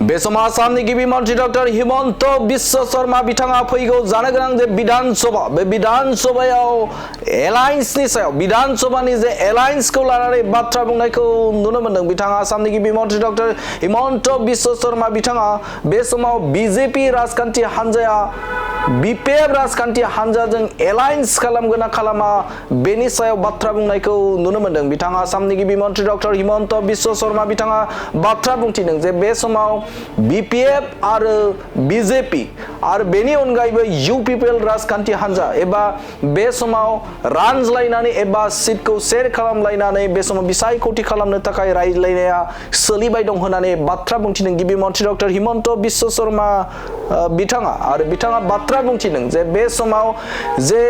बे समाव आसामनि गिबि मन्थ्रि डक्टर हिमन्त बिश्व शर्मा बिथाङा फैगौ जानो गोनां जे विधानसभा बे विधानसभायाव एलायन्सनि सायाव विधानसभानि जे एलायन्सखौ लानानै बाथ्रा बुंनायखौ नुनो मोन्दों। बिथाङा आसामनि गिबि मन्थ्रि डक्टर हिमन्त बिश्व शर्मा बिथाङा बे समाव बीजेपी राजखान्थि हान्जाया बीपीएफ राजखान्थि हान्जाजों एलायन्स खालामगोन ना खालामा बेनि सायाव बाथ्रा बुंनायखौ नुनो मोन्दों। बिथाङा आसामनि गिबि मन्थ्रि डक्टर हिमन्त बिश्व शर्मा बिथाङा बाथ्रा बुंथिदों जे बे समाव बीपीएफ आरो बीजेपी आरो बेनि अनगायैबो यूपीपीएल राजखान्थि हान्जा एबा बे समाव रानज्लायनानै एबा सीटखौ शेयर खालामलायनानै बे समाव बिसायख'थि खालामनो थाखाय रायज्लायनाया सोलिबाय दं होननानै बाथ्रा बुंथिदों गिबि मन्थ्रि डक्टर हिमन्त बिश्व शर्मा बिथाङा आरो बिथाङा बाथ्रा बुंथिदों जे बे समाव जे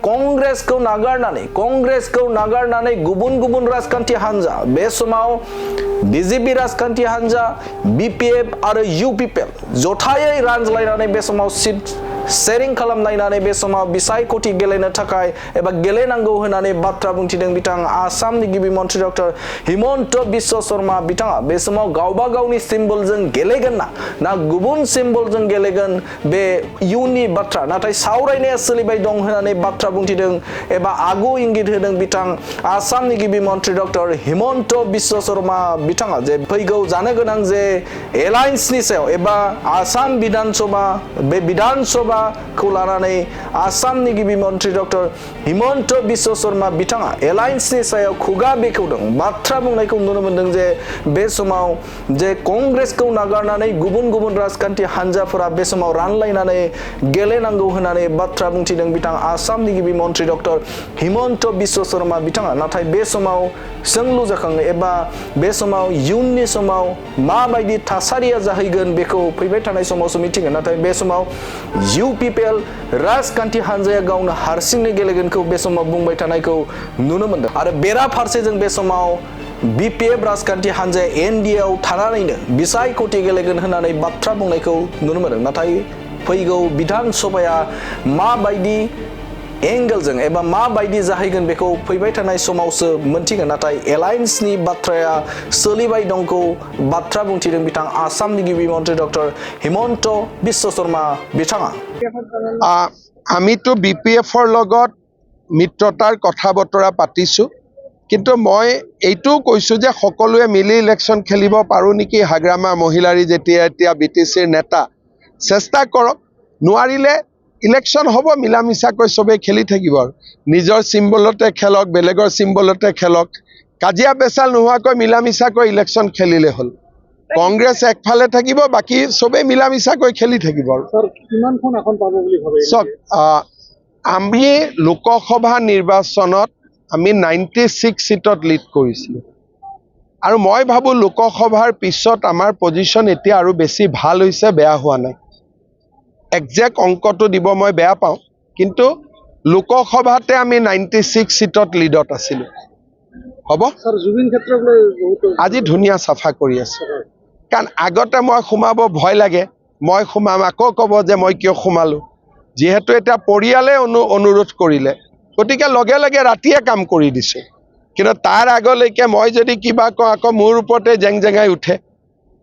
कांग्रेसखौ नागारनानै गुबुन गुबुन राजखान्थि हान्जा बे समाव बीजेपी राजखान्थि हान्जा बीपीएफ आरो यूपीपीएल जथायै रानज्लायनानै बे समाव सीट शेयरिं खालामलायनानै बे समाव बिसायख'थि गेलेनो थाखाय एबा गेलेनांगौ होननानै बाथ्रा बुंथिदों बिथां आसामनि गिबि मन्थ्रि डक्टर हिमन्त बिश्व शर्मा बिथाङा बे समाव गावबा गावनि सिम्बलजों गेलेगोन ना गुबुन सिम्बलजों गेलेगोन बे इयुननि बाथ्रा नाथाय सावरायनाया सोलिबाय दं होननानै बाथ्रा बुंथिदों एबा आगु इंगित होदों बिथां आसामनि गिबि मन्थ्रि डक्टर हिमन्त बिश्व शर्मा बिथाङा जे फैगौ जानो गोनां जे एलायन्सनि सायाव एबा आसाम विधानसभा बे विधानसभा खौ लानानै आसामनि गिबि मन्थ्रि डक्टर हिमन्त बिश्व शर्मा बिथाङा एलायन्सनि सायाव खुगा बेखेवदों बाथ्रा बुंनायखौ नुनो मोन्दों जे बे समाव जे कांग्रेसखौ नागारनानै गुबुन गुबुन राजखान्थि हान्जाफोरा बे समाव रानलायनानै गेलेनांगौ होननानै बाथ्रा बुंथिदों बिथां आसामनि गिबि मन्थ्रि डक्टर हिमन्त बिश्व शर्मा बिथाङा नाथाय बे समाव सोंलु जाखाङो एबा बे समाव इयुननि समाव माबायदि थासारिया जाहैगोन बेखौ फैबाय थानाय समावसो मिथिगोन नाथाय बे समाव यूपीपीएल राजखान्थि हान्जाया गावनो हारसिंनो गेलेगोनखौ बे समाव बुंबाय थानायखौ नुनो मोन्दों आरो बेराफारसेजों बे समाव बीपीएफ राजखान्थि हान्जाया एनडीएआव थानानैनो बिसायख'थि गेलेगोन होननानै बाथ्रा बुंनायखौ नुनो मोन्दों नाथाय फैगौ विधानसभाया माबायदि एंगेलजों एबा माबायदि जाहैगोन बेखौ फैबाय थानाय समावसो मोनथिगोन नाथाय एलायन्सनि बाथ्राया सोलिबाय दंखौ बाथ्रा बुंथिदों बिथां आसामनि गिबि मन्थ्रि डक्टर हिमन्त बिश्व शर्मा बिथाङा आमितो बीपीएफर লগত मित्रतार কথা বতৰা পাতিছো কিন্তু মই এইটো কৈছো যে সকলোৱে মিলি ইলেকশন খেলিব পাৰো নেকি হাগ্ৰামা মহিলাৰী যেতিয়া এতিয়া বিটিসিৰ নেতা চেষ্টা কৰক নোৱাৰিলে ইলেকশন হ'ব মিলামিছাকৈ সবে খেলি থাকিব নিজৰ সিম্বলতে খেলক বেলেগৰ সিম্বলতে খেলক কাজিয়া পেছাল নোহোৱাকৈ মিলামিছাকৈ ইলেকশন খেলিলে হ'ল कांग्रेस एकफाले থাকিব বাকি সবে মিলামিছাকৈ খেলি থাকিব স্যার কিমানখন এখন পাব বুলি ভাবে সব আমি লোকসভা নিৰ্বাচনত আমি 96 সিটত লিড কৰিছিলো আৰু মই ভাবো লোকসভাৰ পিছত আমাৰ পজিশন এতিয়া আৰু বেছি ভাল হৈছে বেয়া হোৱা নাই একজেক্ট অংকটো দিব মই বেয়া পাওঁ কিন্তু লোকসভাতে আমি 96 সিটত লিডত আছিলো হ'ব স্যার জুবিন ক্ষেত্ৰলৈ বহুত আজি ধুনিয়া সাফা কৰি আছে কাৰণ আগতে মই খুমাব ভয় লাগে মই খুমাম আকৌ কব যে মই কিয় খুমালো যেহেতু এটা পৰিয়ালে অনুৰোধ কৰিলে গতিকে লগে লগে ৰাতিয়ে কাম কৰি দিছো কিন্তু তাৰ আগলৈকে মই যদি কিবা কওঁ আকৌ মোৰ ওপৰতে জেংজেঙাই উঠে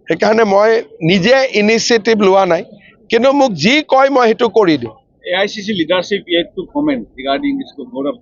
সেইকাৰণে মই নিজে ইনিচিয়েটিভ লোৱা নাই কিন্তু মোক যি কয় মই হেতু কৰি দিওঁ AICC leadership yet to comment regarding this vote of